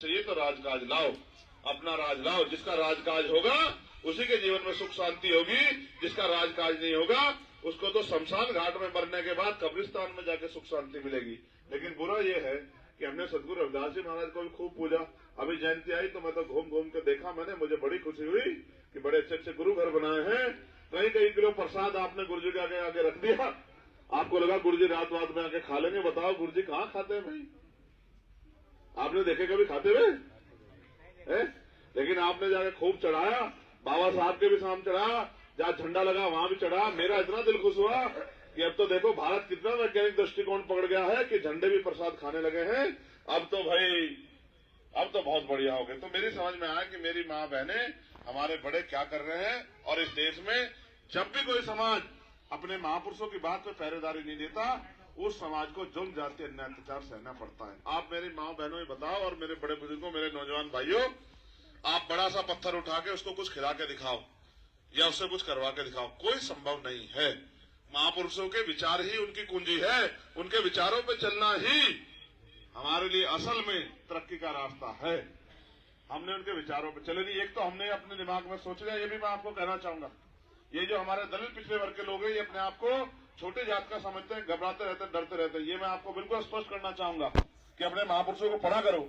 चाहिए तो राजकाज लाओ, अपना राज लाओ। जिसका राजकाज होगा उसी के जीवन में सुख शांति होगी, जिसका राजकाज नहीं होगा उसको तो शमशान घाट में मरने के बाद कब्रिस्तान में जाके सुख शांति मिलेगी। लेकिन बुरा ये है कि हमने सदगुरु रविदास जी महाराज को भी खूब पूजा। अभी जयंती आई तो मैं तो घूम घूम के देखा, मैंने मुझे बड़ी खुशी हुई कि बड़े अच्छे अच्छे गुरु घर बनाए हैं। कहीं कहीं किलो प्रसाद आपने गुरु जी के आगे रख दिया, आपको लगा गुरु जी रात रात में आके खा लेंगे। बताओ गुरु जी कहाँ खाते हैं भाई? आपने देखे कभी खाते हुए? लेकिन आपने जाके खूब चढ़ाया, बाबा साहब के भी सामने चढ़ा, जहाँ झंडा लगा वहां भी चढ़ा। मेरा इतना दिल खुश हुआ कि अब तो देखो भारत कितना वैज्ञानिक दृष्टिकोण पकड़ गया है कि झंडे भी प्रसाद खाने लगे हैं। अब तो भाई अब तो बहुत बढ़िया हो गए। तो मेरी समझ में आया कि मेरी माँ बहने हमारे बड़े क्या कर रहे हैं। और इस देश में जब भी कोई समाज अपने महापुरुषों की बात पे पहरेदारी नहीं देता, उस समाज को जुल्म जाति अन्याय अत्याचार सहना पड़ता है। आप मेरी माँ बहनों ही बताओ और मेरे बड़े बुजुर्गों, मेरे नौजवान भाइयों, आप बड़ा सा पत्थर उठा के उसको कुछ खिला के दिखाओ या उससे कुछ करवा के दिखाओ, कोई संभव नहीं है। महापुरुषों के विचार ही उनकी कुंजी है, उनके विचारों पे चलना ही हमारे लिए असल में तरक्की का रास्ता है। हमने उनके विचारों पे चले नहीं। एक तो हमने अपने दिमाग में सोच लिया, ये भी मैं आपको कहना चाहूंगा, ये जो हमारे दलित पिछड़े वर्ग के लोग हैं ये अपने आप को छोटे जात का समझते हैं, घबराते रहते हैं, डरते रहते हैं। ये मैं आपको बिल्कुल स्पष्ट करना चाहूंगा कि अपने महापुरुषों को पढ़ा करो।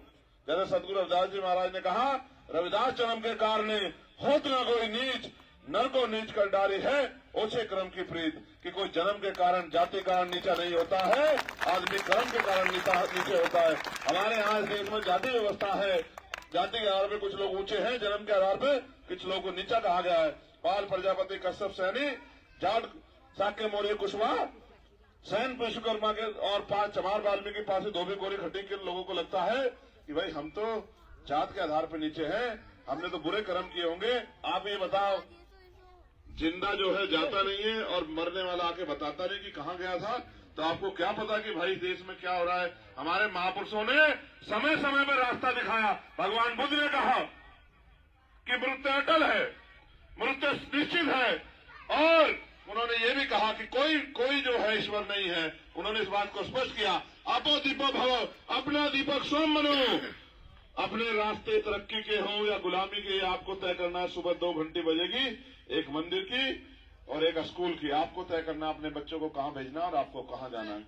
जैसे सदगुरु रविदास जी महाराज ने कहा, रविदास जन्म के कारणे होत न कोई नीच, नर को नीच कर डारी है ओछे क्रम की प्रीत। कि कोई जन्म के कारण जाति कारण नीचा नहीं होता है, आदमी कर्म के कारण नीचे होता है। हमारे यहाँ देश में जाति व्यवस्था है, जाति के आधार पर कुछ लोग ऊंचे हैं, जन्म के आधार पर कुछ लोगों को नीचा कहा गया है। पाल प्रजापति, कश्यप, सैनी, जाट, शाक्य, मौर्य, कुशवाहा, सैन, विश्वकर्मा के और 5 चमार, वाल्मीकि, पासी, धोबी, कोरी, खट्टी के लोगों को लगता है कि भाई हम तो जात के आधार पर नीचे हैं, हमने तो बुरे कर्म किए होंगे। आप ये बताओ, जिंदा जो है जाता नहीं है और मरने वाला आके बताता नहीं कि कहाँ गया था, तो आपको क्या पता कि भाई देश में क्या हो रहा है। हमारे महापुरुषों ने समय समय में रास्ता दिखाया। भगवान बुद्ध ने कहा कि मृत्यु अटल है, मृत्यु निश्चित है, और उन्होंने ये भी कहा कि कोई जो है ईश्वर नहीं है। उन्होंने इस बात को स्पष्ट किया, अपो दीपक भव, अपना दीपक स्वयं बनो। अपने रास्ते तरक्की के हों या गुलामी के, आपको तय करना है। सुबह 2 घंटी बजेगी, एक मंदिर की और एक स्कूल की। आपको तय करना अपने बच्चों को कहाँ भेजना और आपको कहाँ जाना है।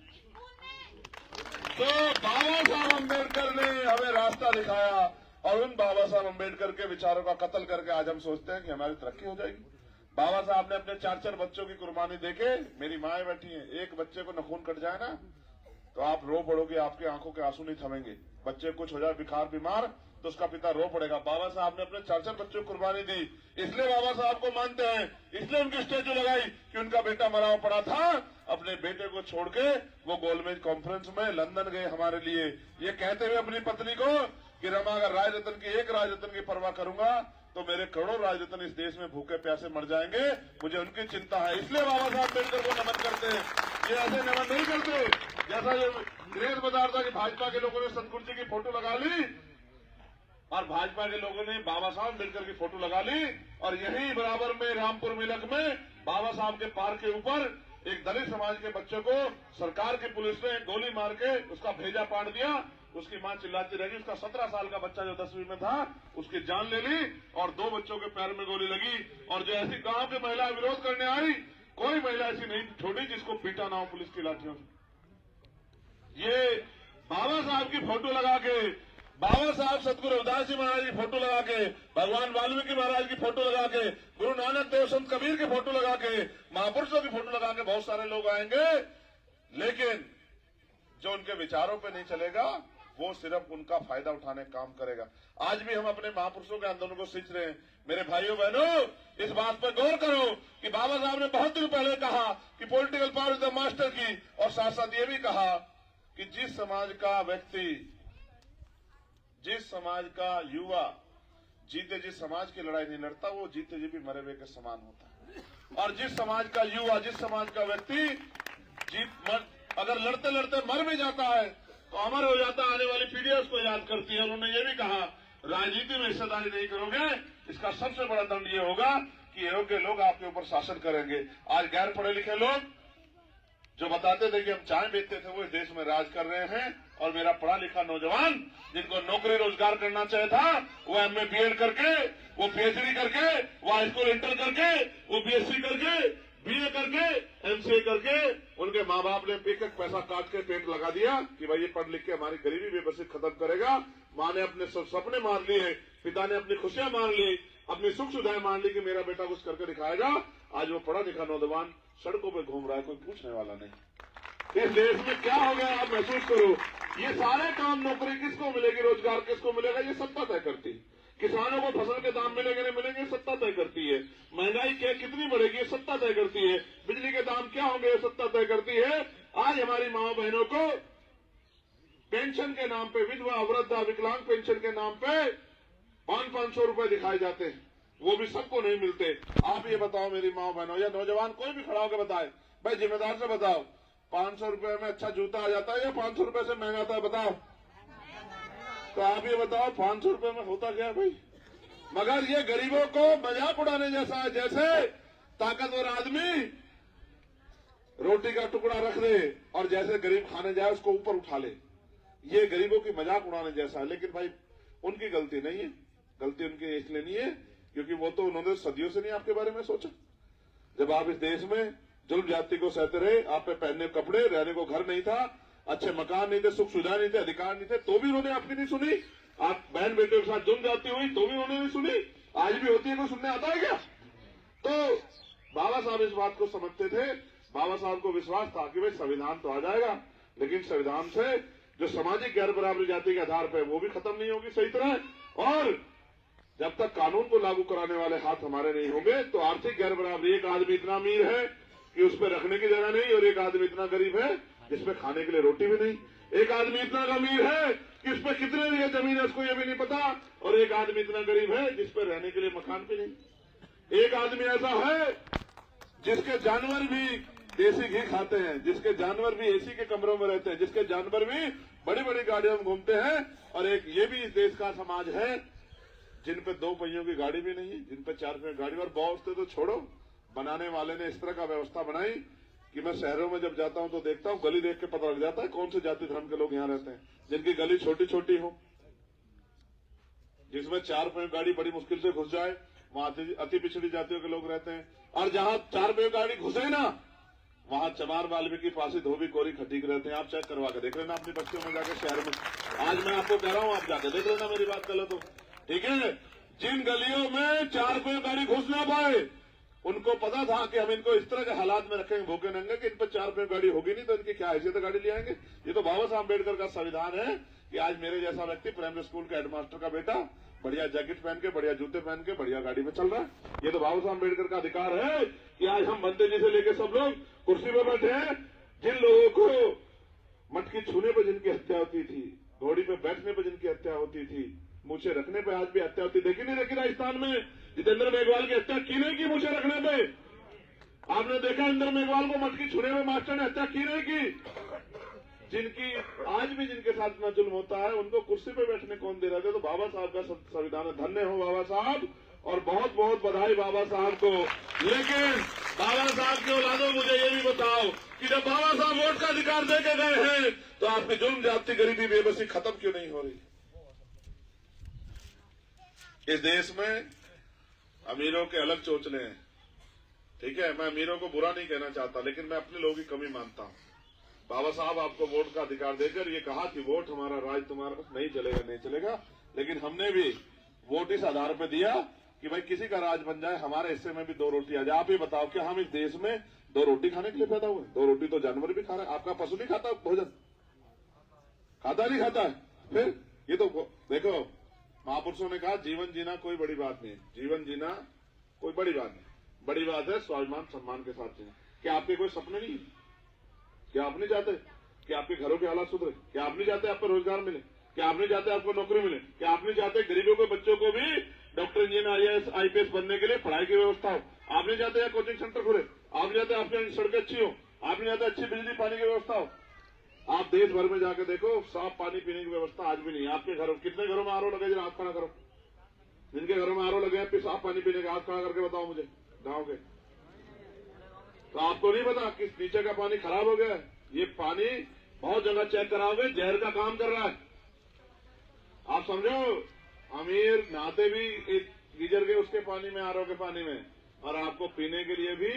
तो बाबा साहब अम्बेडकर ने हमें रास्ता दिखाया, और उन बाबा साहब अम्बेडकर के विचारों का कत्ल करके आज हम सोचते हैं कि हमारी तरक्की हो जाएगी। बाबा साहब ने अपने 4 बच्चों की कुर्बानी देके, मेरी माएं बैठी हैं, एक बच्चे को नखून कट जाए ना तो आप रो पड़ोगे, आपके आंखों के आंसू नहीं थमेंगे। बच्चे कुछ हो जाए बुखार बीमार तो उसका पिता रो पड़ेगा। बाबा साहब ने अपने 4 बच्चों को कुर्बानी दी, इसलिए बाबा साहब को मानते हैं, इसलिए उनकी स्टेचू लगाई कि उनका बेटा मरा हुआ पड़ा था। अपने बेटे को छोड़ के वो गोलमेज कॉन्फ्रेंस में लंदन गए हमारे लिए, ये कहते हुए अपनी पत्नी को कि रमा, अगर राजरत्न की एक राजरत्न की परवाह करूंगा तो मेरे करोड़ों राजरत्न इस देश में भूखे प्यासे मर जाएंगे, मुझे उनकी चिंता है। इसलिए बाबा साहब अम्बेडकर को नमन करते हैं। ये ऐसे नमन नहीं करते जैसा ये क्रेज बता रहा था कि भाजपा के लोगों ने सतगुरु जी की फोटो लगा ली और भाजपा के लोगों ने बाबा साहब अम्बेडकर की फोटो लगा ली, और यही बराबर में रामपुर मिलक में बाबा साहब के पार्क के ऊपर एक दलित समाज के बच्चे को सरकार की पुलिस ने गोली मार के उसका भेजा पाड़ दिया। उसकी मां चिल्लाती रही, उसका 17 साल का बच्चा जो 10वीं में था उसकी जान ले ली, और 2 बच्चों के पैर में गोली लगी। और जो ऐसी गांव की महिला विरोध करने आई, कोई महिला ऐसी नहीं छोड़ी जिसको पीटा ना हो पुलिस की लाठियों से। ये बाबा साहब की फोटो लगा के, बाबा साहब सतगुरु रविदास जी महाराज की फोटो लगा के, भगवान वाल्मीकि महाराज की फोटो लगा के, गुरु नानक देव संत कबीर की फोटो लगा के, महापुरुषों की फोटो लगा के बहुत सारे लोग आएंगे, लेकिन जो उनके विचारों पे नहीं चलेगा वो सिर्फ उनका फायदा उठाने का काम करेगा। आज भी हम अपने महापुरुषों के आंदोलन को सींच रहे हैं। मेरे भाइयों बहनों, इस बात पर गौर करो कि बाबा साहब ने बहुत दिन पहले कहा कि political power is the master की, और साथ साथ ये भी कहा कि जिस समाज का व्यक्ति, जिस समाज का युवा जीते जी समाज की लड़ाई नहीं लड़ता, वो जीते जी भी मरे हुए के समान होता है। और जिस समाज का युवा, जिस समाज का व्यक्ति अगर लड़ते लड़ते मर भी जाता है तो अमर हो जाता है, आने वाली पीढ़ियां उसको याद करती है। उन्होंने ये भी कहा, राजनीति में हिस्सेदारी नहीं करोगे, इसका सबसे बड़ा दंड ये होगा कि योग्य लोग आपके ऊपर शासन करेंगे। आज गैर पढ़े लिखे लोग जो बताते थे कि हम चाय बेचते थे वो इस देश में राज कर रहे हैं। और मेरा पढ़ा लिखा नौजवान जिनको नौकरी रोजगार करना चाहिए था, वो MA BEd करके, वो PhD करके, वो हाई स्कूल इंटर करके, वो BSc करके, BA करके, MCA करके, उनके माँ बाप ने एक एक पैसा काट के पेट लगा दिया कि भाई ये पढ़ लिख के हमारी गरीबी बेबसी खत्म करेगा। माँ ने अपने सपने मार लिए, पिता ने अपनी खुशियां मार ली, अपनी सुख सुविधाएं मान ली कि मेरा बेटा कुछ करके दिखाएगा। आज वो पढ़ा लिखा नौजवान सड़कों पे घूम रहा है, कोई पूछने वाला नहीं। इस देश में क्या हो गया आप महसूस करो। ये सारे काम, नौकरी किसको मिलेगी, रोजगार किसको मिलेगा, ये सत्ता तय करती है। किसानों को फसल के दाम मिलेंगे नहीं मिलेंगे, सत्ता तय करती है। महंगाई कितनी बढ़ेगी, ये सत्ता तय करती है। बिजली के दाम क्या होंगे, ये सत्ता तय करती है। आज हमारी माँ बहनों को पेंशन के नाम पे, विधवा वृद्धा विकलांग पेंशन के नाम पे 500-500 रुपए दिखाए जाते हैं, वो भी सबको नहीं मिलते। आप ये बताओ मेरी माँ बहनों या नौजवान कोई भी खड़ा होकर बताए, भाई जिम्मेदार से बताओ, 500 रुपए में अच्छा जूता आ जाता है या 500 रुपए से महंगा आता है, बताओ। तो आप ये बताओ 500 रुपए में होता क्या भाई। मगर ये गरीबों को मजाक उड़ाने जैसा है, जैसे ताकतवर आदमी रोटी का टुकड़ा रख दे और जैसे गरीब खाने जाए उसको ऊपर उठा ले, ये गरीबों की मजाक उड़ाने जैसा है। लेकिन भाई उनकी गलती नहीं है, गलती उनकी इसलिए नहीं है क्योंकि वो तो उन्होंने सदियों से नहीं आपके बारे में सोचा। जब आप इस देश में जुल्म जाति को सहते रहे, आप पे पहनने कपड़े, रहने को घर नहीं था, अच्छे मकान नहीं थे, सुख सुविधा नहीं थे, अधिकार नहीं थे, तो भी उन्होंने आपकी नहीं सुनी। आप बहन बेटे के साथ जुल्म जाति हुई तो भी उन्होंने नहीं सुनी। आज भी होती है, कोई सुनने आता है क्या। तो बाबा साहब इस बात को समझते थे। बाबा साहब को विश्वास था कि भाई संविधान तो आ जाएगा, लेकिन संविधान से जो सामाजिक गैर बराबरी जाति के आधार पर वो भी खत्म नहीं होगी सही तरह। और जब तक कानून को लागू कराने वाले हाथ हमारे नहीं होंगे तो आर्थिक गैर बराबरी, एक आदमी इतना अमीर है कि उस पर रखने की जगह नहीं और एक आदमी इतना गरीब है जिसपे खाने के लिए रोटी भी नहीं, एक आदमी इतना अमीर है कि उस पर कितने बीघे जमीन है उसको ये भी नहीं पता, और एक आदमी इतना गरीब है जिस पर रहने के लिए मकान भी नहीं। एक आदमी ऐसा है जिसके जानवर भी देसी घी खाते हैं, जिसके जानवर भी एसी के कमरों में रहते हैं, जिसके जानवर भी बड़ी बड़ी गाड़ियों में घूमते हैं, और एक ये भी इस देश का समाज है जिन पे 2 पहियों की गाड़ी भी नहीं है, जिन पे 4 पहियों की गाड़ी। और बहुत से तो छोड़ो, बनाने वाले ने इस तरह का व्यवस्था बनाई कि मैं शहरों में जब जाता हूं तो देखता हूं, गली देख के पता लग जाता है कौन से जाति धर्म के लोग यहां रहते हैं। जिनकी गली छोटी छोटी हो, जिसमें 4 पहियों गाड़ी बड़ी मुश्किल से घुस जाए, वहां अति पिछड़ी जातियों के लोग रहते हैं। और जहां 4 पहियों गाड़ी घुसे ना, वहां चमार वाल्मीकि फांसी धोबी कोरी खटीक रहते हैं। आप चेक करवा के देख लेना अपनी बस्तियों में जाके, शहर में। आज मैं आपको कह रहा हूं, आप जाके देख लेना, मेरी बात कर लो तो ठीक है। जिन गलियों में 4 पहियों गाड़ी घुस ना पाए, उनको पता था कि हम इनको इस तरह के हालात में रखेंगे भूखे नंगे कि इन पर 4 पहियों गाड़ी होगी नहीं तो इनकी क्या हैसियत गाड़ी ले आएंगे। ये तो बाबा साहब अम्बेडकर का संविधान है कि आज मेरे जैसा व्यक्ति प्राइमरी स्कूल के हेडमास्टर का बेटा बढ़िया जैकेट पहन के, बढ़िया जूते पहन के, बढ़िया गाड़ी में चल रहा है। ये तो बाबा साहब अम्बेडकर का अधिकार है कि आज हम बनते जी से लेकर सब लोग कुर्सी पर बैठे हैं। जिन लोगों को मटकी छूने पर जिनकी हत्या होती थी, घोड़ी पे बैठने पर जिनकी हत्या होती थी, मूछे रखने पे आज भी हत्या होती, देखी नहीं देखी राजस्थान में जितेंद्र मेघवाल की हत्या की नहीं की मूछे रखने पे। आपने देखा इंद्र मेघवाल को मटकी छूने में मास्टर ने हत्या की नहीं की। जिनकी आज भी जिनके साथ इतना जुल्म होता है उनको कुर्सी पे बैठने कौन दे रहे थे। तो बाबा साहब का संविधान है, धन्य हो बाबा साहब, और बहुत बहुत बधाई बाबा साहब को। लेकिन बाबा साहब के औलादों, मुझे ये भी बताओ कि जब बाबा साहब वोट का अधिकार दे के गए हैं तो आपकी जुल्म जाति गरीबी बेबसी खत्म क्यों नहीं हो रही। इस देश में अमीरों के अलग चोचले हैं, ठीक है, मैं अमीरों को बुरा नहीं कहना चाहता, लेकिन मैं अपने लोगों की कमी मानता हूं। बाबा साहब आपको वोट का अधिकार देकर ये कहा कि वोट हमारा, राज तुम्हारा, नहीं चलेगा नहीं चलेगा, लेकिन हमने भी वोट इस आधार पर दिया कि भाई किसी का राज बन जाए, हमारे हिस्से में भी 2 रोटी आ जाए। आप ये बताओ कि हम इस देश में 2 रोटी खाने के लिए पैदा हुए? 2 रोटी तो जानवर भी खा रहे हैं। आपका पशु नहीं खाता भोजन? खाता नहीं खाता है? फिर ये तो देखो, महापुरुषों ने कहा जीवन जीना कोई बड़ी बात नहीं है, जीवन जीना कोई बड़ी बात नहीं, बड़ी बात है स्वाभिमान सम्मान के साथ जीना। क्या आपके कोई सपने नहीं है? क्या आप नहीं चाहते कि आपके घरों के हालात सुधरे? क्या आप नहीं चाहते आपको रोजगार मिले? क्या आप नहीं चाहते आपको नौकरी मिले? क्या आप नहीं चाहते गरीबों के बच्चों को भी डॉक्टर, इंजीनियर, IAS, IPS बनने के लिए पढ़ाई की व्यवस्था हो? आप नहीं चाहते कोचिंग सेंटर खुले? आप नहीं चाहते आपकी सड़कें अच्छी हो? आप नहीं चाहते अच्छी बिजली पानी की व्यवस्था हो? आप देश भर में जाके देखो, साफ पानी पीने की व्यवस्था आज भी नहीं है। आपके घरों, कितने घरों में RO लगे जरा हाथ खड़ा करो। जिनके घरों में RO लगे हैं, साफ पानी पीने का हाथ खड़ा करके बताओ मुझे गांव के। तो आपको नहीं पता कि नीचे का पानी खराब हो गया है? ये पानी बहुत जगह चेक कराओगे, जहर का काम कर रहा है। आप समझो, अमीर नहाते भी एक गीजर के उसके पानी में, आरओ के पानी में, और आपको पीने के लिए भी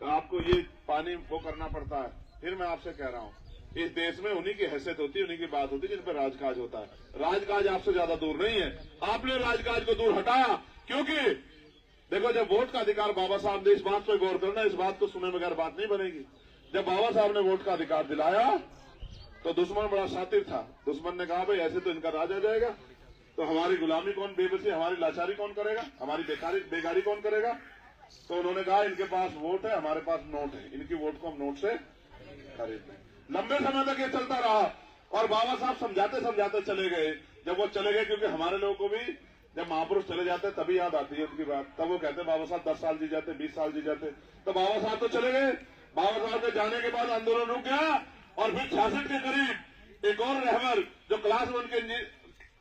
आपको ये पानी वो करना पड़ता है। फिर मैं आपसे कह रहा हूं, इस देश में उन्हीं की हैसियत होती है, उन्हीं की बात होती है जिन पर राजकाज होता है। राजकाज आपसे ज्यादा दूर नहीं है, आपने राजकाज को दूर हटाया। क्योंकि देखो, जब वोट का अधिकार बाबा साहब ने, इस बात पर गौर करना, इस बात को सुने बगैर बात नहीं बनेगी। जब बाबा साहब ने वोट का अधिकार दिलाया तो दुश्मन बड़ा शातिर था। दुश्मन ने कहा भाई ऐसे तो इनका राज आ जाएगा, तो हमारी गुलामी कौन, बेबसी, हमारी लाचारी कौन करेगा, हमारी बेगारी कौन करेगा। तो उन्होंने कहा इनके पास वोट है, हमारे पास नोट है, इनकी वोट को हम नोट से खरीद लें। लंबे समय तक ये चलता रहा और बाबा साहब समझाते समझाते चले गए। जब वो चले गए, क्योंकि हमारे लोगों को भी जब महापुरुष चले जाते तभी याद आती है उनकी बात। तब वो कहते बाबा साहब 10 साल जी जाते, 20 साल जी जाते। तो बाबा साहब तो चले गए। बाबा साहब के जाने के बाद आंदोलन रुक गया और फिर 66 के करीब एक और रहबर जो क्लास 1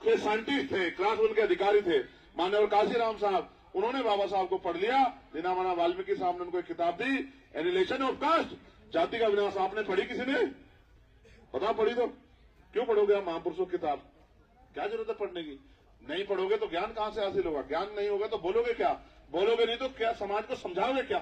के साइंटिस्ट थे, क्लास 1 के अधिकारी थे, माननीय काशीराम साहब, उन्होंने बाबा साहब को पढ़ लिया। दीनामाना वाल्मीकि साहब ने उनको एक किताब दी, एनिहिलेशन ऑफ कास्ट, जाति का विनाश। आपने पढ़ी किसी ने? पता पढ़ी तो क्यों पढ़ोगे आप महापुरुषों की किताब? क्या जरूरत है पढ़ने की? नहीं पढ़ोगे तो ज्ञान कहां से हासिल होगा? ज्ञान नहीं होगा तो बोलोगे क्या? बोलोगे नहीं तो क्या समाज को समझाओगे क्या?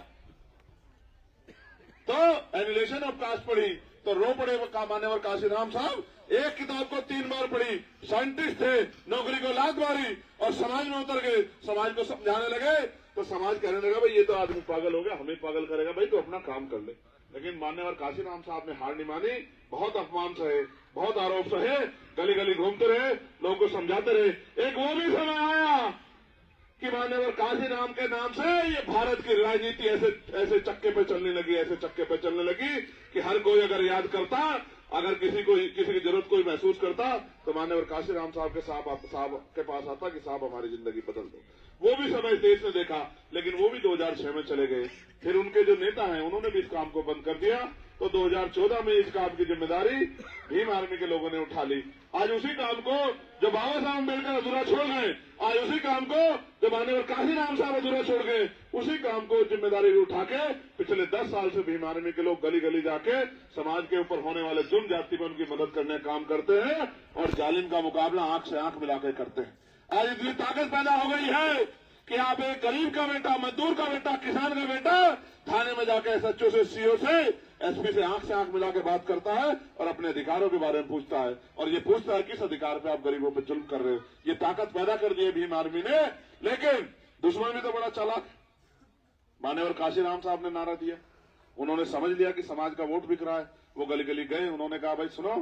तो एनिहिलेशन ऑफ कास्ट पढ़ी तो रो पड़े मान्यवर काशीराम साहब। एक किताब को 3 बार पढ़ी, साइंटिस्ट थे, नौकरी को लात मारी और समाज में उतर गए, समाज को समझाने लगे। तो समाज कहने लगा भाई ये तो आदमी पागल हो गया, हमें पागल करेगा, भाई तो अपना काम कर ले। लेकिन मान्यवर काशीराम साहब ने हार नहीं मानी, बहुत अपमान सहे, बहुत आरोप सहे, गली गली घूमते रहे, लोगों को समझाते रहे। एक वो भी समय आया कि मान्यवर काशीराम के नाम से ये भारत की राजनीति ऐसे चक्के पे चलने लगी, ऐसे चक्के पे चलने लगी कि हर कोई अगर याद करता, अगर किसी की जरूरत कोई महसूस करता तो मान्यवर काशीराम साहब के पास आता कि साहब हमारी जिंदगी बदल दो। वो भी समय देश ने देखा, लेकिन वो भी 2006 में चले गए। फिर उनके जो नेता हैं उन्होंने भी इस काम को बंद कर दिया। तो 2014 में इस काम की जिम्मेदारी भीम आर्मी के लोगों ने उठा ली। आज उसी काम को जो बाबा साहब अम्बेडकर अधूरा छोड़ गए, आज उसी काम को जो माननीय काशीराम साहब अधूरा छोड़ गए, उसी काम को जिम्मेदारी उठा के पिछले 10 साल से भीम आर्मी के लोग गली गली जाके समाज के ऊपर होने वाले जुल्म जाति में उनकी मदद करने का काम करते हैं और जालिम का मुकाबला आंख से आंख मिलाकर करते हैं। आज इतनी ताकत पैदा हो गई है कि आप एक गरीब का बेटा, मजदूर का बेटा, किसान का बेटा थाने में जाकर एसएचओ से, सीओ से, एसपी से आंख मिला के बात करता है और अपने अधिकारों के बारे में पूछता है। और ये पूछता है किस अधिकार पे आप गरीबों पे जुल्म कर रहे हो। ये ताकत पैदा कर दी है भीम आर्मी ने। लेकिन दुश्मन भी तो बड़ा चालाक। मान्यवर काशीराम साहब ने नारा दिया, उन्होंने समझ लिया कि समाज का वोट बिक रहा है। वो गली गली गए, उन्होंने कहा भाई सुनो,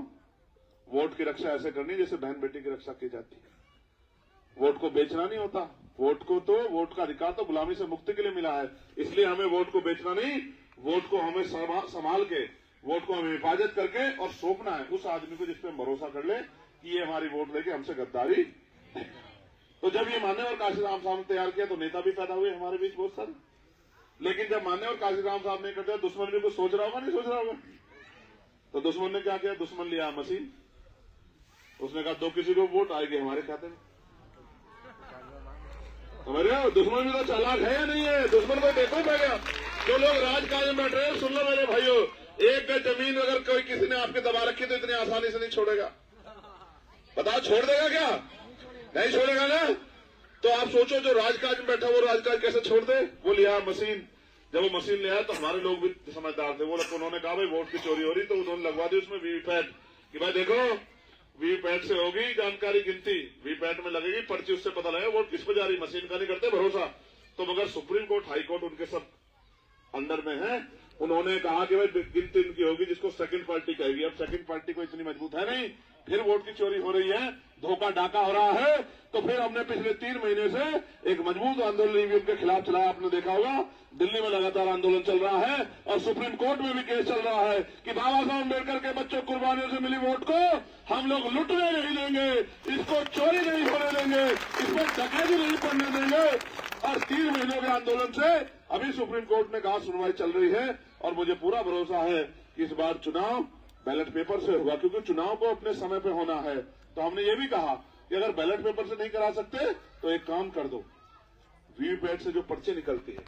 वोट की रक्षा ऐसे करनी जैसे बहन बेटी की रक्षा की जाती है। वोट को बेचना नहीं होता। वोट का अधिकार तो गुलामी से मुक्ति के लिए मिला है, इसलिए हमें वोट को बेचना नहीं, वोट को हमें संभाल के, वोट को हमें हिफाजत करके और सौंपना है उस आदमी को जिसपे हम भरोसा कर ले कि ये हमारी वोट लेके हमसे गद्दारी। तो जब ये मान्यवर काशीराम साहब ने तैयार किया तो नेता भी पैदा हुए हमारे बीच बहुत सारे। लेकिन जब मान्यवर काशीराम साहब ने कर दिया, दुश्मन भी कुछ सोच रहा होगा, नहीं सोच रहा होगा। तो दुश्मन ने क्या किया? दुश्मन लिया मशीन, उसने कहा दो किसी को वोट आएगी हमारे खाते में। समझ दुश्मन भी तो चालाक है या नहीं है? दुश्मन को देखो भैया, जो लोग राजकाज में बैठ रहे हैं, सुन लो मेरे भाइयों, एक गज जमीन अगर कोई किसी ने आपके दबा रखी तो इतनी आसानी से नहीं छोड़ेगा। बताओ छोड़ देगा क्या? नहीं छोड़ेगा ना। तो आप सोचो जो राजकाज में बैठा वो राजकाज कैसे छोड़ दे? वो लिया मशीन। जब वो मशीन ले आया तो हमारे लोग भी समझदार थे, वो उन्होंने कहा भाई वोट की चोरी हो रही, तो उन्होंने लगवा दी उसमें वीवीपैट कि भाई देखो वीवीपैट से होगी जानकारी गिनती, वीवीपैट में लगेगी पर्ची, उससे पता लगेगा वोट किस पे जा रही। मशीन का नहीं करते भरोसा। तो मगर सुप्रीम कोर्ट, हाई कोर्ट उनके सब अंडर में है, उन्होंने कहा कि भाई गिनती इनकी होगी जिसको सेकंड पार्टी कहेगी। अब सेकंड पार्टी को इतनी मजबूत है नहीं, फिर वोट की चोरी हो रही है, धोखा डाका हो रहा है। तो फिर हमने पिछले 3 महीने से एक मजबूत आंदोलन ईवीएम के खिलाफ चलाया। आपने देखा होगा दिल्ली में लगातार आंदोलन चल रहा है और सुप्रीम कोर्ट में भी केस चल रहा है कि बाबा साहब अम्बेडकर के बच्चों कुर्बानियों से मिली वोट को हम लोग लुटने नहीं देंगे, इसको चोरी नहीं होने देंगे, इसको डकैती नहीं पड़ने देंगे। और 3 महीनों के आंदोलन से अभी सुप्रीम कोर्ट ने कहा सुनवाई चल रही है और मुझे पूरा भरोसा है कि इस बार चुनाव बैलेट पेपर से होगा, क्योंकि चुनाव को अपने समय पे होना है। तो हमने ये भी कहा कि अगर बैलेट पेपर से नहीं करा सकते तो एक काम कर दो, वीवीपैट से जो पर्चे निकलती है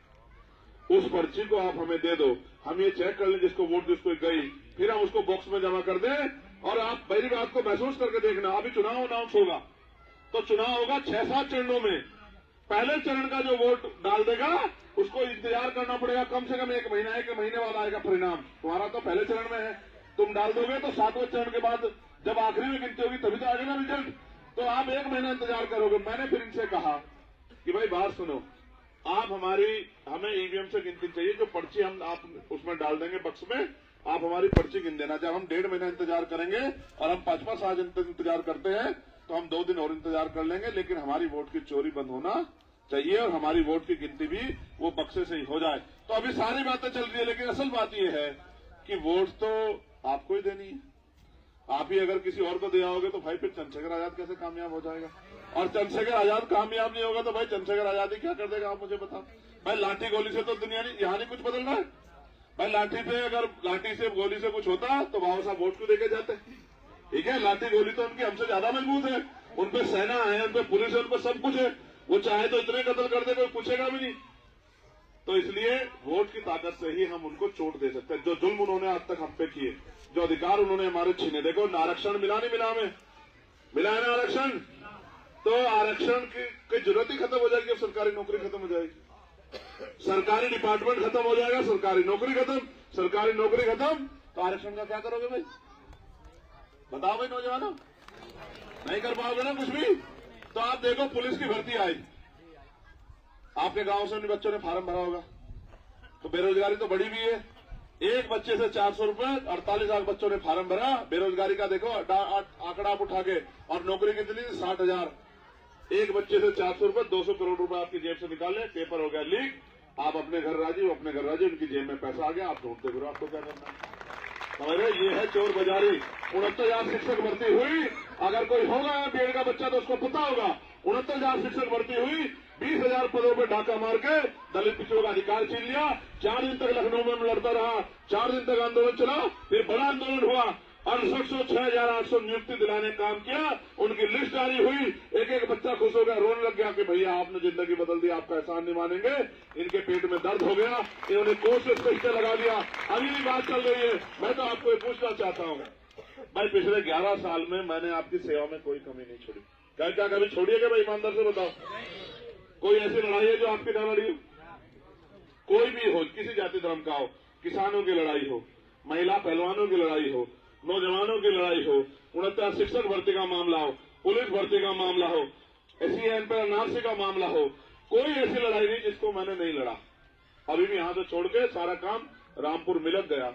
उस पर्ची को आप हमें दे दो, हम ये चेक कर लें जिसको वोट जिसको गई, फिर हम उसको बॉक्स में जमा कर दें। और आप मेरी बात को महसूस करके देखना, अभी चुनाव अनाउंस होगा तो चुनाव होगा 6-7 चरणों में। पहले चरण का जो वोट डाल देगा उसको इंतजार करना पड़ेगा कम से कम 1 महीना, 1 महीने बाद आएगा परिणाम। तुम्हारा तो पहले चरण में है, तुम डाल दोगे तो 7वें चरण के बाद जब आखिरी में गिनती होगी तभी तो आएगा ना रिजल्ट। तो आप 1 महीना इंतजार करोगे। मैंने फिर इनसे कहा कि भाई बात सुनो, आप हमें ईवीएम से गिनती चाहिए, जो पर्ची हम आप उसमें डाल देंगे बक्स में, आप हमारी पर्ची गिन देना। जब हम 1.5 महीना इंतजार करेंगे और हम 5-5 साल इंतजार करते हैं तो हम 2 दिन और इंतजार कर लेंगे, लेकिन हमारी वोट की चोरी बंद होना चाहिए और हमारी वोट की गिनती भी वो बक्से से ही हो जाए। तो अभी सारी बातें चल रही है, लेकिन असल बात यह है कि वोट तो आपको ही देनी है। आप ही अगर किसी और को दिया होगे तो भाई फिर चंद्रशेखर आजाद कैसे कामयाब हो जाएगा? और चंद्रशेखर आजाद कामयाब नहीं होगा तो भाई चंद्रशेखर आजाद ही क्या कर देगा? आप मुझे बताओ। भाई लाठी गोली से तो दुनिया नहीं, यहां नहीं कुछ बदल रहा है। भाई लाठी से गोली से कुछ होता तो बाबा साहब वोट क्यों देके जाते? ठीक है, लाठी गोली तो उनकी हमसे ज्यादा मजबूत है, उन पे सेना है, उन पे पुलिस है, उन पे सब कुछ है। वो चाहे तो इतने कत्ल कर दे, कोई पूछेगा भी नहीं। तो इसलिए वोट की ताकत से ही हम उनको चोट दे सकते हैं। जो जुल्म उन्होंने आज तक हम पे किए, जो अधिकार उन्होंने हमारे छीने, देखो आरक्षण मिला नहीं मिला, हमें मिला है ना आरक्षण, तो आरक्षण की जरूरत ही खत्म हो जाएगी। अब सरकारी नौकरी खत्म हो जाएगी, सरकारी डिपार्टमेंट खत्म हो जाएगा, सरकारी नौकरी खत्म, तो आरक्षण का क्या करोगे भाई? बताओ भाई नौजवानों, नहीं कर पाओगे ना कुछ भी। तो आप देखो पुलिस की भर्ती आई, आपके गांव से उन बच्चों ने फार्म भरा होगा, तो बेरोजगारी तो बढ़ी भी है। एक बच्चे से 400 रुपए, 48 लाख बच्चों ने फार्म भरा। बेरोजगारी का देखो आंकड़ा आप उठा के, और नौकरी कितनी? 60,000। एक बच्चे से 400 रुपए, 200 करोड़ रुपए आपकी जेब से निकाले, पेपर हो गया लीक, आप अपने घर राजी, वो अपने घर राजी, उनकी जेब में पैसा आ गया, आप ढूंढते फिरो आपको क्या करना है। अरे ये है चोर बाजारी। 69,000 शिक्षक भर्ती हुई, अगर कोई होगा पेड़ का बच्चा तो उसको पता होगा, 69,000 शिक्षक भर्ती हुई, 20,000 पदों पर डाका मार के दलित पिछड़ों का अधिकार छीन लिया। 4 दिन तक लखनऊ में लड़ता रहा, 4 दिन तक आंदोलन चला, फिर बड़ा आंदोलन हुआ, 68,800 नियुक्ति दिलाने काम किया, उनकी लिस्ट जारी हुई, एक एक बच्चा खुश हो गया, रोने लग गया कि भैया आपने जिंदगी बदल दी, आपका एहसान नहीं मानेंगे। इनके पेट में दर्द हो गया, इन्होंने कोर्ट से स्पष्ट लगा दिया। अभी भी बात चल रही है। मैं तो आपको ये पूछना चाहता हूँ भाई, पिछले 11 साल में मैंने आपकी सेवा में कोई कमी नहीं छोड़ी। क्या कभी छोड़ी है क्या भाई? ईमानदार से बताओ, कोई ऐसी लड़ाई है जो आपकी ना लड़ी हो? कोई भी हो, किसी जाति धर्म का हो, किसानों की लड़ाई हो, महिला पहलवानों की लड़ाई हो, नौजवानों की लड़ाई हो, 69 शिक्षक भर्ती का मामला हो, पुलिस भर्ती का मामला हो, SC पर एनआरसी का मामला हो, कोई ऐसी लड़ाई नहीं जिसको मैंने नहीं लड़ा। अभी भी यहां से छोड़ के सारा काम रामपुर मिलक गया,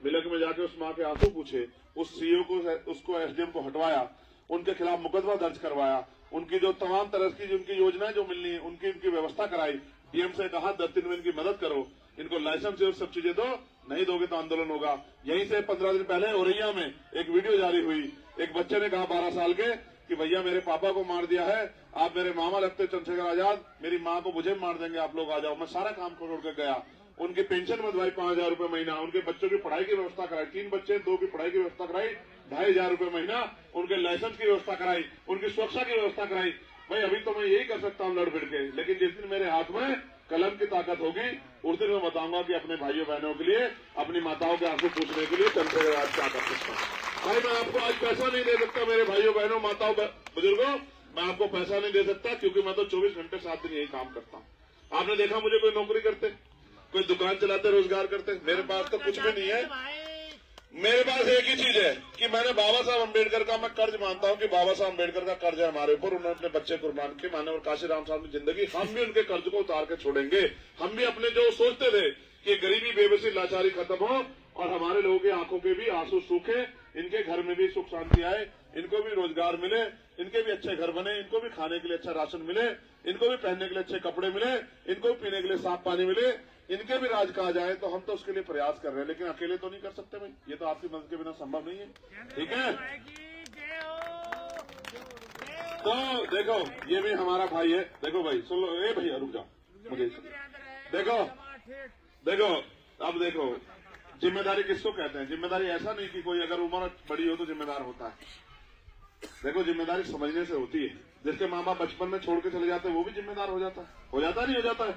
मिलक में जाके उस मां के आंसू पूछे, उस सीओ को, उसको SDM को हटवाया, उनके खिलाफ मुकदमा दर्ज करवाया, उनकी जो तमाम तरह की जिनकी योजनाएं जो मिलनी है उनकी व्यवस्था कराई। डीएम से कहा 10 दिन में इनकी मदद करो, इनको लाइसेंस और सब चीजें दो, नहीं दोगे तो आंदोलन होगा। यहीं से 15 दिन पहले औरैया में एक वीडियो जारी हुई, एक बच्चे ने कहा 12 साल के कि भैया मेरे पापा को मार दिया है, आप मेरे मामा लगते चंद्रशेखर आजाद, मेरी माँ को मुझे मार देंगे, आप लोग आ जाओ। मैं सारा काम छोड़ के गया, उनकी पेंशन बंधवाई 5,000 रुपए महीना, उनके बच्चों की पढ़ाई की व्यवस्था कराई, 3 बच्चे 2 की पढ़ाई की व्यवस्था कराई, 2,500 रुपए महीना, उनके लाइसेंस की व्यवस्था कराई, उनकी सुरक्षा की व्यवस्था कराई। भाई अभी तो मैं यही कर सकता हूँ लड़ भिड़ के, लेकिन जिस दिन मेरे हाथ में कलम की ताकत होगी उस दिन मैं बताऊंगा कि अपने भाइयों बहनों के लिए, अपनी माताओं के आंसू पूछने के लिए चंद्रशेखर आज क्या कर सकता हूँ। भाई मैं आपको आज पैसा नहीं दे सकता मेरे भाइयों बहनों माताओं बुजुर्गों, मैं आपको पैसा नहीं दे सकता क्योंकि मैं तो 24 घंटे 7 दिन यही काम करता हूँ। आपने देखा मुझे कोई नौकरी करते, कोई दुकान चलाते, रोजगार करते? मेरे पास तो कुछ भी नहीं है। मेरे पास एक ही चीज है कि मैंने बाबा साहब अम्बेडकर का मैं कर्ज मानता हूं कि बाबा साहब अम्बेडकर का कर्ज है हमारे ऊपर, उन्होंने अपने बच्चे कुर्बान किए, मानव काशीराम साहब की जिंदगी, हम भी उनके कर्ज को उतार के छोड़ेंगे। हम भी अपने जो सोचते थे कि गरीबी बेबसी लाचारी खत्म हो और हमारे लोगों की आंखों के भी आंसू सूखे, इनके घर में भी सुख शांति आए, इनको भी रोजगार मिले, इनके भी अच्छे घर बने, इनको भी खाने के लिए अच्छा राशन मिले, इनको भी पहनने के लिए अच्छे कपड़े मिले, इनको भी पीने के लिए साफ पानी मिले, इनके भी राज कहा जाए, तो हम तो उसके लिए प्रयास कर रहे हैं, लेकिन अकेले तो नहीं कर सकते भाई, ये तो आपकी मदद के बिना संभव नहीं है। ठीक है, तो देखो ये भी हमारा भाई है, देखो भाई सुन लो, ए भैया रुक जाओ, मुझे देखो अब देखो जिम्मेदारी किसको कहते हैं? जिम्मेदारी ऐसा नहीं कि कोई अगर उम्र बड़ी हो तो जिम्मेदार होता है। देखो जिम्मेदारी समझने से होती है। जिसके माँ बाप बचपन में छोड़ के चले जाते हैं वो भी जिम्मेदार हो जाता है, नहीं हो जाता है?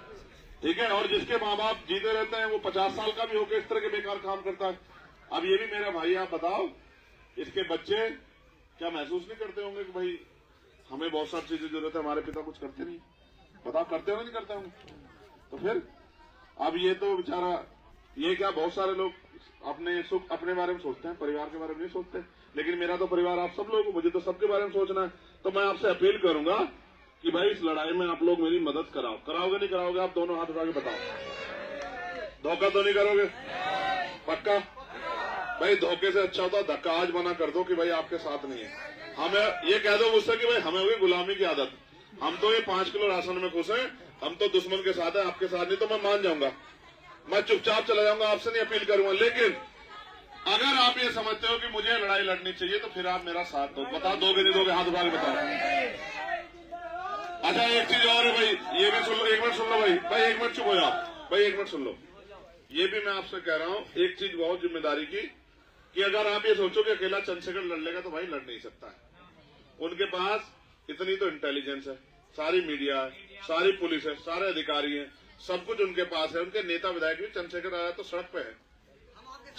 ठीक है। और जिसके माँ बाप जीते रहते हैं वो 50 साल का भी होकर इस तरह के बेकार काम करता है। अब ये भी मेरा भाई, आप बताओ, इसके बच्चे क्या महसूस नहीं करते होंगे कि भाई हमें बहुत सारी चीजें जरूरत है, हमारे पिता कुछ करते नहीं? बताओ, करते हो नहीं करते होंगे? तो फिर अब ये तो बेचारा, ये क्या, बहुत सारे लोग अपने सुख अपने बारे में सोचते हैं, परिवार के बारे में नहीं सोचते। लेकिन मेरा तो परिवार आप सब लोग, मुझे तो सबके बारे में सोचना है। तो मैं आपसे अपील करूंगा कि भाई इस लड़ाई में आप लोग मेरी मदद कराओ। कराओगे नहीं कराओगे? आप दोनों हाथ उठा के बताओ। धोखा तो नहीं करोगे? पक्का? भाई धोखे से अच्छा होता धक्का आज मना कर दो कि भाई आपके साथ नहीं है। हमें ये कह दो मुझसे कि भाई हमें होगी गुलामी की आदत, हम तो ये 5 किलो राशन में खुश हैं, हम तो दुश्मन के साथ है, आपके साथ नहीं। तो मैं मान जाऊंगा, मैं चुपचाप चला जाऊंगा, आपसे नहीं अपील करूंगा। लेकिन अगर आप ये समझते हो कि मुझे लड़ाई लड़नी चाहिए तो फिर आप मेरा साथ दो। बताओ, दोगे नहीं दोगे? हाथ उठा के बताओ। अच्छा एक चीज और है भाई, ये भी सुन लो, 1 मिनट सुन लो भाई। भाई 1 मिनट चुप हो जाओ भाई, 1 मिनट सुन लो। ये भी मैं आपसे कह रहा हूं, एक चीज बहुत जिम्मेदारी की, कि अगर आप ये सोचो कि अकेला चंद्रशेखर लड़ लेगा तो भाई लड़ नहीं सकता है। उनके पास इतनी तो इंटेलिजेंस है, सारी मीडिया है, सारी पुलिस है, सारे अधिकारी हैं, सब कुछ उनके पास है। उनके नेता विधायक भी चंद्रशेखर आजाद तो सड़क पे है।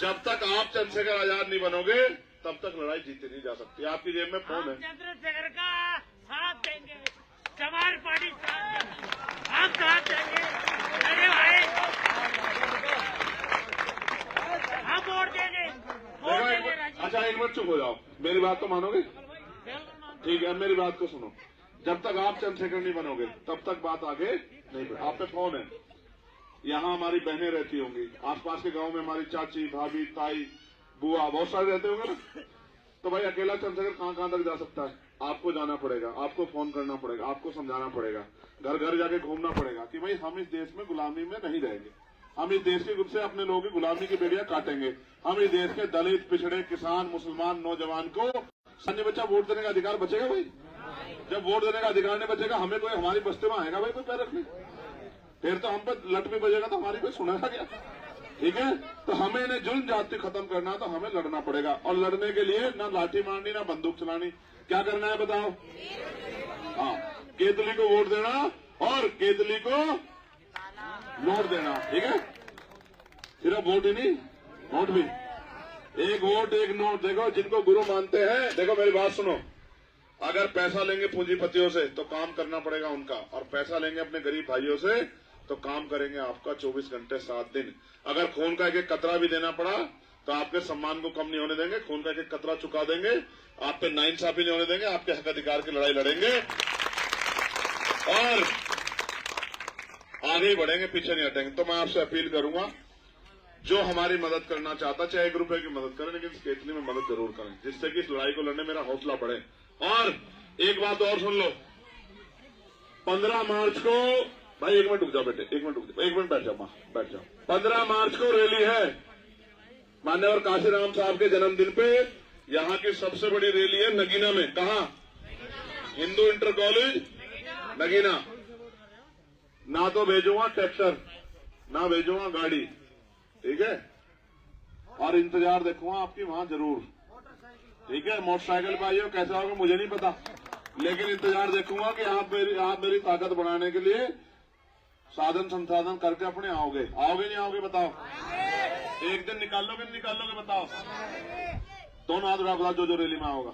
जब तक आप चंद्रशेखर आजाद नहीं बनोगे तब तक लड़ाई जीती नहीं जा सकती। आपकी जेब में फोन है, चंद्रशेखर का साथ देंगे, समाज पार्टी हम साथ देंगे। अरे भाई हम वोट देंगे, वोट देंगे। अच्छा 1 मिनट चुप हो जाओ, मेरी बात तो मानोगे? ठीक है, मेरी बात को सुनो। जब तक आप चंद्रशेखर नहीं बनोगे तब तक बात आगे नहीं बढ़े। आप पे फोन है, यहाँ हमारी बहनें रहती होंगी, आसपास के गांव में हमारी चाची, भाभी, ताई, बुआ बहुत सारे रहते होंगे ना। तो भाई अकेला चंद्रशेखर कहां कहां तक जा सकता है? आपको जाना पड़ेगा, आपको फोन करना पड़ेगा, आपको समझाना पड़ेगा, घर घर जाके घूमना पड़ेगा कि भाई हम इस देश में गुलामी में नहीं रहेंगे, हम इस देश के से अपने लोगों की गुलामी की बेड़ियां काटेंगे, हम इस देश के दलित, पिछड़े, किसान, मुसलमान, नौजवान को सन्नी बच्चा वोट देने का अधिकार बचेगा भाई? जब वोट देने का अधिकार नहीं बचेगा, हमें कोई हमारी बस्ती में आएगा भाई कोई पैर रखने? फिर तो हम पर लट भी बजेगा तो हमारी कोई सुनेगा क्या? ठीक है, तो हमें इन्हें जुल्म जाति खत्म करना तो हमें लड़ना पड़ेगा। और लड़ने के लिए ना लाठी मारनी ना बंदूक चलानी, क्या करना है बताओ? हाँ, केतली को वोट देना और केतली को नोट देना। ठीक है, सिर्फ वोट ही नहीं, नोट भी। एक वोट एक नोट। देखो जिनको गुरु मानते हैं, देखो मेरी बात सुनो, अगर पैसा लेंगे पूंजीपतियों से तो काम करना पड़ेगा उनका, और पैसा लेंगे अपने गरीब भाइयों से तो काम करेंगे आपका 24 घंटे 7 दिन। अगर खून का एक कतरा भी देना पड़ा तो आपके सम्मान को कम नहीं होने देंगे, खून का एक कतरा चुका देंगे, आप पे नाइंसाफी नहीं होने देंगे, आपके हक अधिकार की लड़ाई लड़ेंगे और आगे ही बढ़ेंगे, पीछे नहीं हटेंगे। तो मैं आपसे अपील करूंगा, जो हमारी मदद करना चाहता चाहे 1 रुपए की मदद करें, लेकिन इस केतली में मदद जरूर करें, जिससे कि इस लड़ाई को लड़ने मेरा हौसला बढ़े। और एक बात और सुन लो, 15 मार्च को, भाई 1 मिनट रुक जाओ बेटे, 1 मिनट रुक जाओ, 1 मिनट बैठ जाओ, मां बैठ जाओ। 15 मार्च को रैली है मान्यवर काशीराम साहब के जन्मदिन पे। यहाँ की सबसे बड़ी रैली है नगीना में। कहा? Hindu inter college Nagina. ना तो भेजूंगा ट्रैक्टर, ना भेजूंगा गाड़ी, ठीक है, और इंतजार देखूंगा आपकी वहां जरूर। ठीक है, मोटरसाइकिल पे आइए, कैसा होगा मुझे नहीं पता, लेकिन इंतजार देखूंगा कि आप मेरी ताकत बढ़ाने के लिए साधन संसाधन करके अपने आओगे। आओगे नहीं आओगे बताओ? एक दिन निकालोगे नहीं निकालोगे बताओ? दोनों हाथ उठा बताओ जो जो रैली में आओगा।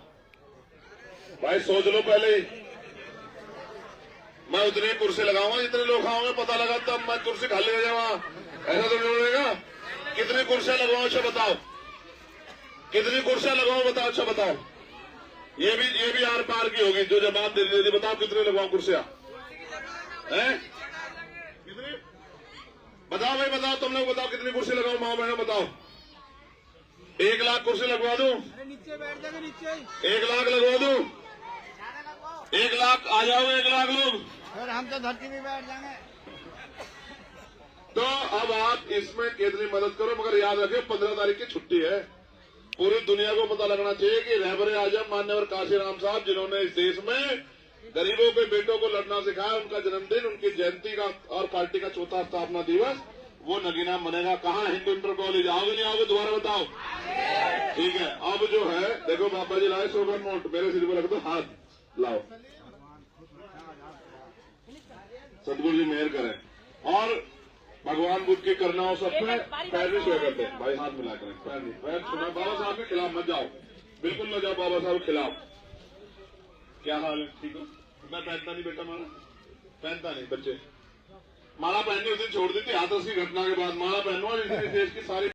भाई सोच लो पहले ही, मैं उतनी कुर्सी लगाऊंगा जितने लोग खाओगे, पता लगा तब मैं कुर्सी खाली हो जाऊंगा, ऐसा तो नहीं होगा। कितनी कुर्सियां लगवाऊं अच्छा बताओ? कितनी कुर्सियां लगाऊं बताओ? अच्छा बताओ, ये भी आर पार की होगी, जो जवाब दे दी बताओ कितने लगवाऊं कुर्सियां? हैं? कितनी? बताओ भाई बताओ, तुम लोग बताओ कितनी कुर्सी लगाओ? माँ बहनों बताओ। 1 लाख कुर्सी लगवा दूं? नीचे बैठ जाएंगे, नीचे 1 लाख लगवा दूं? 1 लाख आ जाओगे? 1 लाख लोग? और हम तो धरती में बैठ जाएंगे। तो अब आप इसमें केतली मदद करो, मगर याद रखिए 15 तारीख की छुट्टी है। पूरी दुनिया को पता लगना चाहिए कि रहबरे आजम मान्यवर काशीराम साहब, जिन्होंने इस देश में गरीबों के बेटों को लड़ना सिखाया, उनका जन्मदिन, उनकी जयंती का और पार्टी का चौथा स्थापना दिवस वो नगीना बनेगा। कहाँ? Hindu inter college. आओगे नहीं आओगे दोबारा बताओ? ठीक है, अब जो है देखो बाबा जी लाए 100 का नोट, मेरे सिर पर रख दो, हाथ लाओ, सतगुरु जी मेहर करें। और भगवान बुद्ध के करनाओं सब पे पैर नहीं छुआ करते भाई, हाथ मिला करें, पैर नहीं, पैर छुना बाबा साहब के खिलाफ मत जाओ, बिल्कुल न जाओ बाबा साहब के खिलाफ। क्या हाल है, ठीक हो? मैं पहनता नहीं बेटा, माला पहनता नहीं, बच्चे माला पहननी उस दिन छोड़ दी थी हाथरस की घटना के बाद, माला पहनूंगा जिस दिन देश की सारी